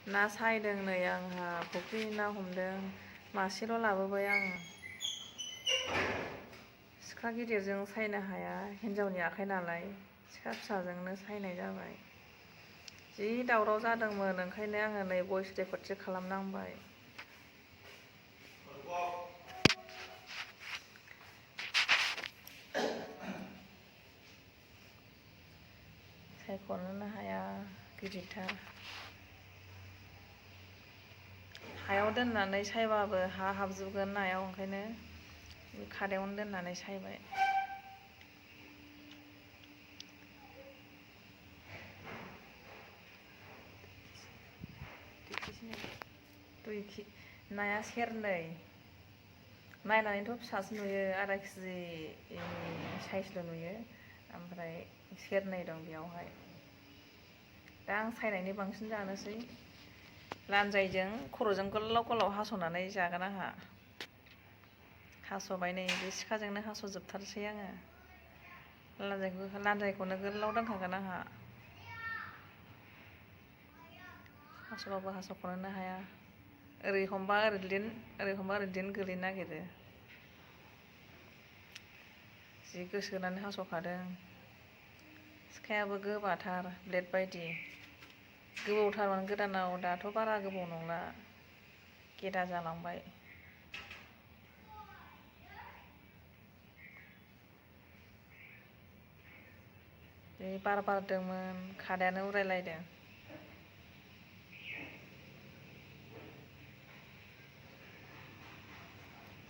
ना सायदों नै आंहा फुख्रि ना हमदों मासेल' लाबोबाय आङो। सिखा गिदिरजों सायनो हाया, हिन्जावनि आखाइ नालाय सिखा फिसाजोंनो सायनाय जाबाय। जि दावराव जादोंमोन, ओंखायनो आङो नै भइस रेकर्डसो खालामनांबाय। सायख'नोनो हाया, गिदिरथार। हायाव दोननानै सायबाबो हा हाबजोबगोन नायाव, ओंखायनो खादायावनो दोननानै सायबाय। नाया सेरनै। नायनानैथ' फिसासो नुयो, आधा केजि साइजल' नुयो, ओमफ्राय सेरनै दं बेयावहाय। दा आं सायनायनि बांसिन जानोसै। लान्जायजों खर'जों गोलाव गोलाव हास'नानै जागोन आंहा। हास'बाय नै बे सिखाजोंनो हास'जोबथारसै आङो। लान्जायखौनो गोलाव दोनखागोन आंहा। हास'बाबो हास'ख'नोनो हाया। ओरै हमबा ओरैदिन, ओरै हमबा ओरैदिन गोलैनो नागिरो। जि गोसो होनानै हास'खादों। सिखायाबो गोबाथार, ब्लेड बायदि। गोबौथारमोन गोदानाव, दाथ' बारा गोबाव नंला, गेदा जालांबाय। बे बार बारदोंमोन, खादायानो उरायलायदों।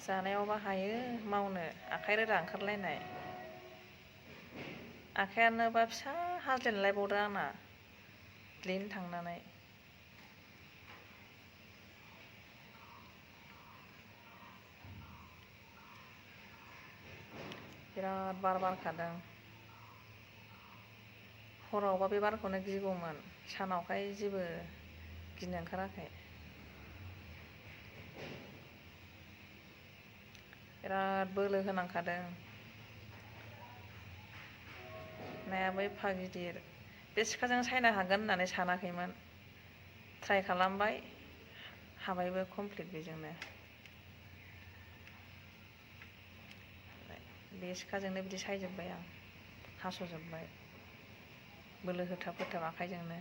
जानायावबा हायो मावनो, आखाइ रोदा ओंखारलायनाय। आखायानोबा फिसा हाज्लेदलायबावदों आंना, ग्लिन थांनानै। बिराद बार बारखादों। हरावबा बे बारखौनो गिगौमोन, सानावखाय जेबो गिनो ओंखाराखै। बिराद बोलो होनांखादों। नायाबो एफा गिदिर। बे सिखाजों सायनो हागोन होननानै सानाखैमोन। ट्राइ खालामबाय, हाबायबो कमप्लिट बेजोंनो। बे सिखाजोंनो बिदि सायजोबबाय आं, हास'जोबबाय। बोलो होथाब होथाब आखाइजोंनो।